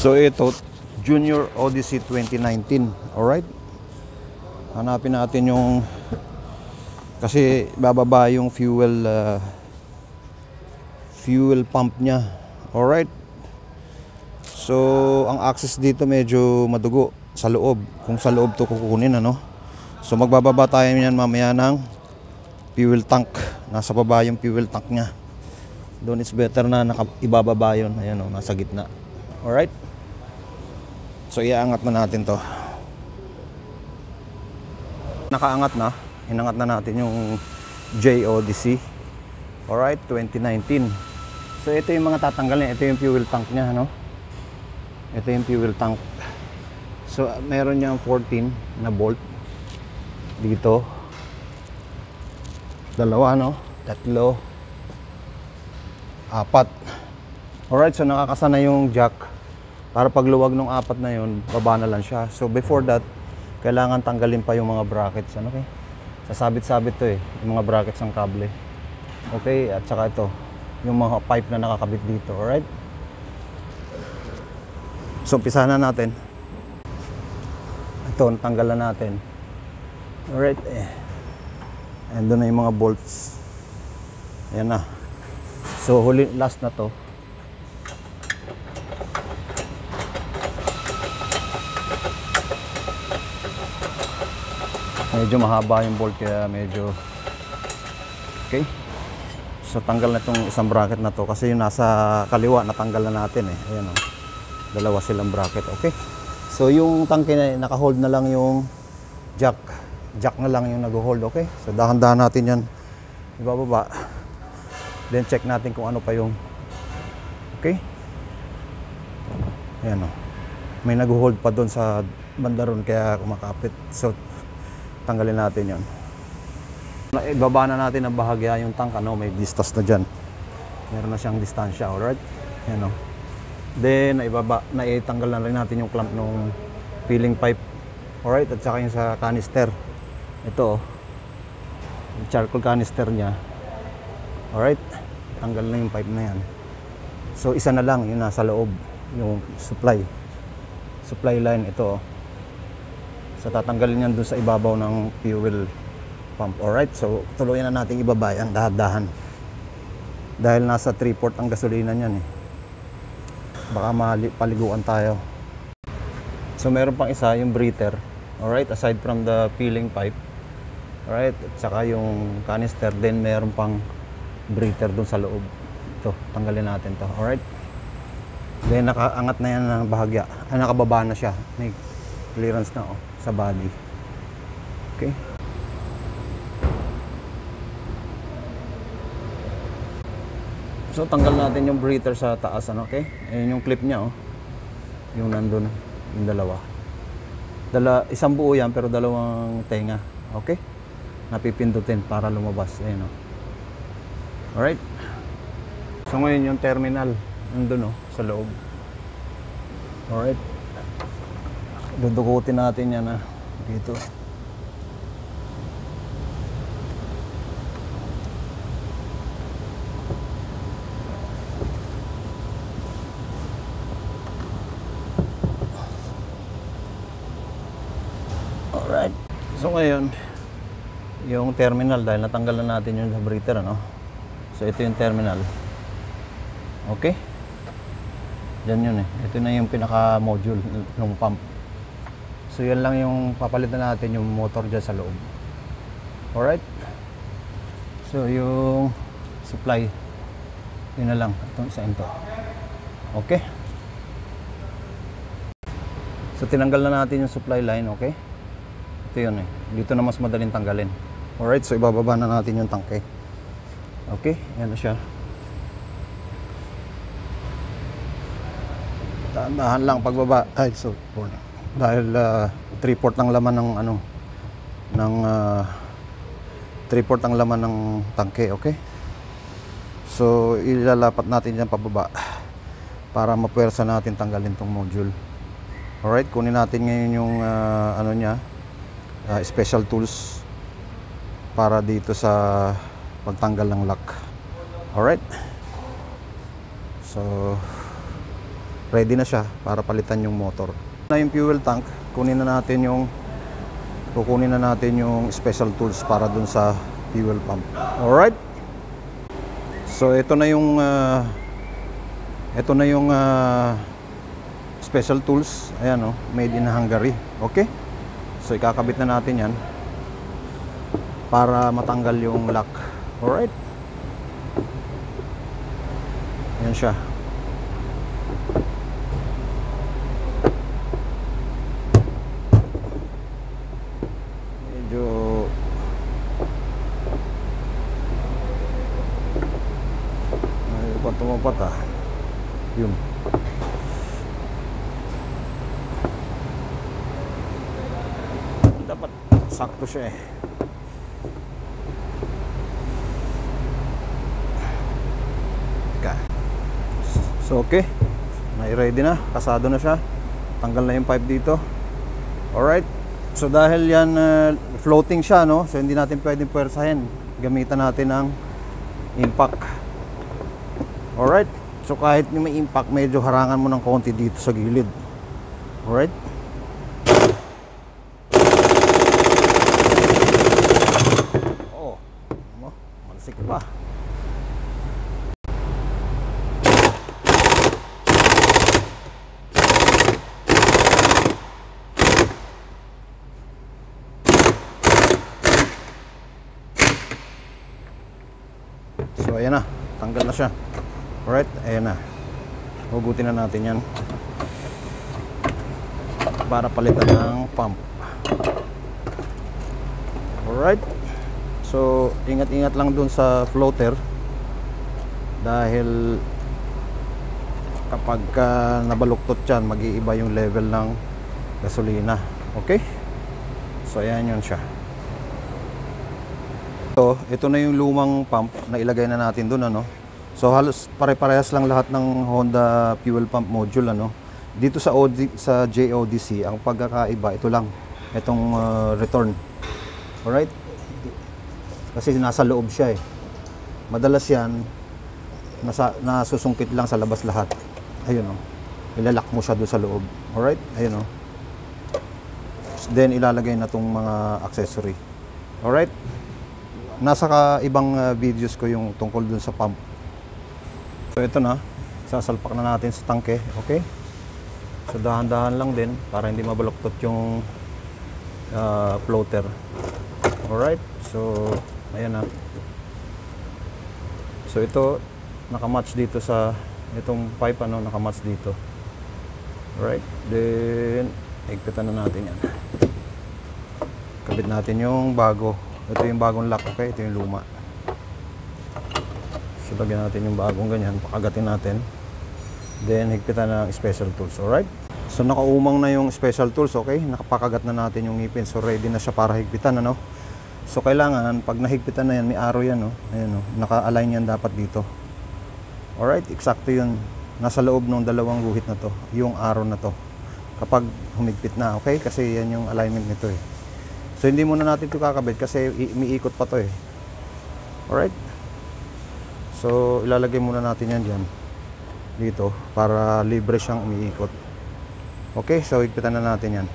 So ito, Junior Odyssey 2019. Alright, hanapin natin yung, kasi bababa yung fuel pump nya. Alright, so ang access dito medyo madugo sa loob, kung sa loob to kukunin, ano. So magbababa tayo niyan mamaya ng fuel tank. Nasa baba yung fuel tank nya. Doon it's better na ibababa yun. Ayan o, nasa gitna. Alright, so iaangat na natin to. Nakaangat na. Inangat na natin yung J Odyssey. Alright, 2019. So ito yung mga tatanggalin. Ito yung fuel tank nya, no? Ito yung fuel tank. So meron niyang 14 na bolt dito. Dalawa, no? Tatlo, apat. Alright, so nakakasana yung jack. Para pagluwag ng apat na yun, baba na lang siya. So before that, kailangan tanggalin pa yung mga brackets. Ano, okay? Sasabit-sabit to eh, yung mga brackets ng kable. Okay, at saka ito, yung mga pipe na nakakabit dito. Alright? So umpisahan na natin. Ito, tanggalan natin. Alright, and doon na yung mga bolts. Ayan na. So huli, last na to. Medyo mahaba yung bolt kaya medyo okay. So tanggal na itong isang bracket na to kasi yung nasa kaliwa natanggal na natin eh. Ayan o, dalawa silang bracket. Okay, so yung tangke na naka-hold na lang yung jack na lang yung nag-hold. Okay, so dahan-dahan natin yan ibababa, then check natin kung ano pa yung okay. Ayan o, may nag-hold pa doon sa bandaron kaya kumakapit. So tanggalin natin yon. Ibaba na natin ang bahagya yung tank, ano, may distance na dyan, meron na siyang distansya. Alright, yan o. Then naitanggal na rin natin yung clamp ng filling pipe. Alright, at saka yung sa canister, ito yung charcoal canister nya. Alright, tanggal na yung pipe na yan. So isa na lang yung nasa loob, yung supply line. Ito so tatanggalin yan dun sa ibabaw ng fuel pump. Alright, so tuloy na natin ibaba yan dahan-dahan dahil nasa 3/4 ang gasolina niyan eh, baka paliguan tayo. So meron pang isa, yung breather. Alright, aside from the filling pipe. Alright, at saka yung canister, then meron pang breather dun sa loob. Ito, tanggalin natin to. Alright, then nakaangat na yan ng bahagya, nakababa na siya, may clearance na sa body. Okay, so tanggal natin yung breather sa taas, ano. Okay, ayun yung clip nya yung nandun, yung isang buo yan pero dalawang tenga. Okay, napipindutin para lumabas. Ayun alright, so ngayon yung terminal nandun sa loob. Alright, dudukutin natin yan dito. Alright, so ngayon yung terminal, dahil natanggal na natin yung breather, ano. So ito yung terminal. Okay, dyan yun eh. Ito na yung pinaka module ng pump. So yan lang yung papalitan natin, yung motor dyan sa loob. Alright, so yung supply, yun na lang, itong isa ito. Okay, so tinanggal na natin yung supply line. Okay, ito yun eh, dito na mas madaling tanggalin. Alright, so ibababa na natin yung tangke. Okay, yan na siya. Dahan-dahan lang pagbaba. Ay, so dahil 3/4 ang laman ng ng 3/4 ang laman ng tangke. Okay, so ilalapat natin yan pababa para mapuwersa natin tanggalin tong module. Alright, kunin natin ngayon yung special tools para dito sa pagtanggal ng lock. Alright, so ready na siya para palitan yung motor. Na yung fuel tank, kukunin na natin yung special tools para dun sa fuel pump. Alright? So ito na yung special tools. Ayan, made in Hungary. Okay? So ikakabit na natin yan para matanggal yung lock. Alright? Yan siya. Medyo tumapat yun. Dapat sakto siya eh. So okay, ready na, kasado na siya. Tanggal na yung pipe dito. Alright, so dahil yan floating siya, no? So hindi natin pwedeng puwersahin. Gamitan natin ng impact. Alright, so kahit may impact, medyo harangan mo ng konti dito sa gilid. Alright. Oh, malasik pa. So ayan na, tanggal na siya. Alright, ayan na. Hugutin na natin yan para palitan ng pump. Alright. So ingat-ingat lang dun sa floater dahil kapag nabaluktot yan, mag-iiba yung level ng gasolina. Okay? So ayan yun siya. So, ito na yung lumang pump na ilagay na natin doon, ano. So halos pare-parehas lang lahat ng Honda fuel pump module, ano. Dito sa JODC, ang pagkakaiba ito lang, itong return. Alright? Kasi nasa loob siya eh. Madalas yan nasusungkit lang sa labas lahat. Ayun, ilalak mo siya doon sa loob. Alright? Ayun, then ilalagay na tong mga accessory. Alright? Nasa ibang videos ko yung tungkol dun sa pump. So ito na, sasalpak na natin sa tangke. Okay? So dahan-dahan lang din para hindi mabaluktot yung floater. Alright? So ayan na. So ito nakamatch dito sa itong pipe, nakamatch dito. Alright? Then higpitan na natin yan. Kabit natin yung bago. Ito yung bagong lock, okay? Ito yung luma. So, lagyan natin yung bagong ganyan. Pakagatin natin. Then, higpitan na ng special tools. Alright? So, nakaumang na yung special tools, okay? Nakapakagat na natin yung ngipin. So, ready na siya para higpitan, ano? So, kailangan, pag nahigpitan na yan, may arrow yan, Ayan, naka-align yan dapat dito. Alright? Eksakto yun. Nasa loob ng dalawang guhit na to. Yung arrow na to. Kapag humigpit na, okay? Kasi yan yung alignment nito, eh. So hindi muna natin ito kakabit kasi umiikot pa to eh. Alright? So ilalagay muna natin yan dyan. Dito para libre siyang umiikot. Okay, so higpitan na natin yan.